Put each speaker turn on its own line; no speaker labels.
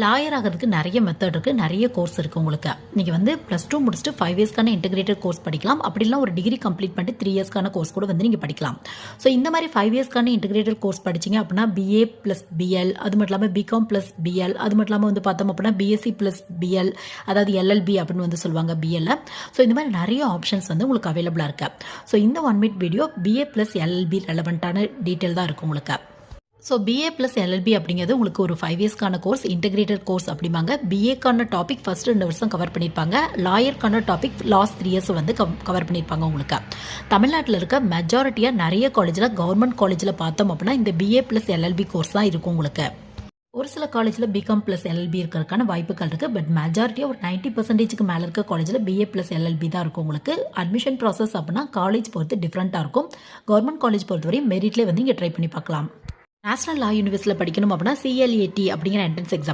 Lawyer ஆகிறதுக்கு நிறைய method இருக்குது, நிறைய கோர்ஸ் இருக்குது உங்களுக்கு. நீங்கள் வந்து +2 முடிச்சுட்டு 5 இயர்ஸ்க்கான இன்டெகிரேட்டட் கோர்ஸ் படிக்கலாம். அப்படி இல்லை ஒரு டிகிரி கம்ப்ளீட் பண்ணிட்டு 3 இயர்ஸ்க்கான கோர்ஸ் கூட வந்து நீங்கள் படிக்கலாம். ஸோ இந்த மாதிரி 5 இயர்ஸ்க்கான இன்டெகிரேட்டட் கோர்ஸ் படிச்சிங்க அப்படின்னா BA + BL, அது மட்டும் இல்லாமல் BCom + BL, அது மட்டும் இல்லாமல் வந்து பார்த்தோம் அப்படின்னா BSc + BL, அதாவது LLB அப்படின்னு வந்து சொல்லுவாங்க BL. ஸோ இந்த மாதிரி நிறைய ஆப்ஷன்ஸ் வந்து உங்களுக்கு அவைலபிளாக இருக்கு. ஸோ இந்த 1 மினிட் வீடியோ BA + LLB ரெலவெண்ட்டான டீட்டெயில் தான் இருக்கும் உங்களுக்கு. ஸோ BA + LLB அப்படிங்கிறது உங்களுக்கு ஒரு 5 இயர்ஸ்க்கான கோர்ஸ், இன்டெகிரேட்டட் கோர்ஸ் அப்படிம்பாங்க. BAக்கான டாபிக் ஃபர்ஸ்ட் 2 வருஷம் கவர் பண்ணியிருப்பாங்க. லாயருக்கான டாபிக் லாஸ்ட் 3 இயர்ஸ் வந்து கவர் பண்ணியிருப்பாங்க உங்களுக்கு. தமிழ்நாட்டில் இருக்க மெஜாரிட்டியாக நிறைய காலேஜில், கவர்மெண்ட் காலேஜில் பார்த்தோம் அப்படின்னா இந்த BA + LLB கோர்ஸ் தான் இருக்கும் உங்களுக்கு. ஒரு சில காலேஜில் BCom + LLB இருக்கிறதுக்கான வாய்ப்புகள் இருக்குது. பட் மெஜாரிட்டியாக ஒரு 90%க்கு மேலே இருக்க காலேஜில் BA + LLB தான் இருக்கும் உங்களுக்கு. அட்மிஷன் ப்ராசஸ் அப்படின்னா காலேஜ் பொறுத்து டிஃப்ரெண்ட்டாக இருக்கும். கவர்மெண்ட் காலேஜ் பொறுத்தவரையும் மெரிட்லேயே வந்து இங்கே ட்ரை பண்ணி பார்க்கலாம். நேஷனல் லா யூனிவர்சிட்டியில் படிக்கணும் அப்படின்னா CLAT அப்படிங்கிற என்ட்ரன்ஸ் எக்ஸாம்